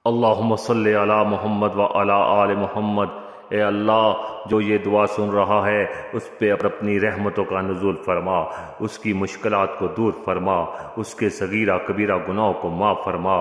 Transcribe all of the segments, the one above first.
اللہم صلی علی محمد و علی آل محمد۔ اے اللہ جو یہ دعا سن رہا ہے اس پہ اپنی رحمتوں کا نزول فرما، اس کی مشکلات کو دور فرما، اس کے صغیرہ کبیرہ گناہوں کو معاف فرما،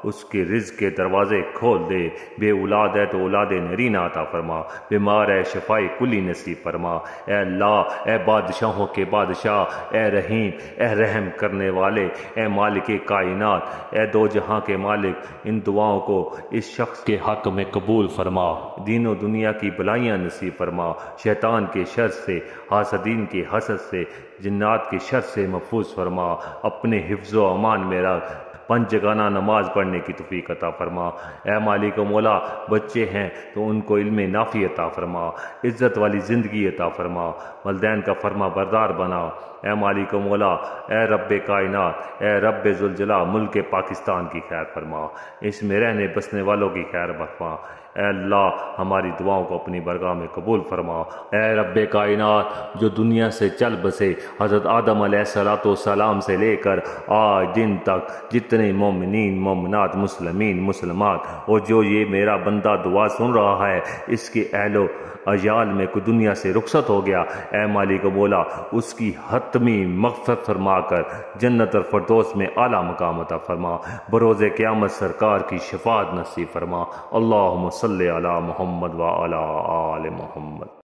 اس کے رزق کے دروازے کھول دے، بے اولاد ہے تو اولاد نرینہ عطا فرما، بیمار ہے شفائے کلی نصیب فرما۔ اے اللہ، اے بادشاہوں کے بادشاہ، اے رحیم، اے رحم کرنے والے، اے مالک کائنات، اے دو جہاں کے مالک، ان دعاؤں کو اس شخص کے حق میں قبول فرما، دین و دنیا کی بلائیاں نصیب فرما، شیطان کے شر سے، حاسدین کے حسد سے، جنات کے شر سے محفوظ فرما، اپنے حفظ و امان میں رکھ، 5 جگانہ نماز پڑھنے کی توفیق عطا فرما۔ اے مالک و مولا، بچے ہیں تو ان کو علم نافع عطا فرما، عزت والی زندگی عطا فرما، والدین کا فرما بردار بنا۔ اے مالک و مولا، اے رب کائنات، اے رب ذوالجلال، ملک پاکستان کی خیر فرما، اس میں رہنے بسنے والوں کی خیر فرما۔ اے اللہ، ہماری دعاؤں کو اپنی برگاہ میں قبول فرما۔ اے رب کائنات، جو دنیا سے چل بسے حضرت آدم علیہ السلام سے لے کر آج دن تک جتنے مومنین، مومنات، مسلمین، مسلمات، اور جو یہ میرا بندہ دعا سن رہا ہے، اس کے اہل و عیال میں کوئی دنیا سے رخصت ہو گیا، اے مالک و مولا، اس کی حتمی مغفرت فرما کر جنت الفردوس میں اعلیٰ مقام عطا فرما، بروز قیامت سرکار کی شفاعت نصیب فرما۔ اللہم صلی علی محمد و علی آل محمد۔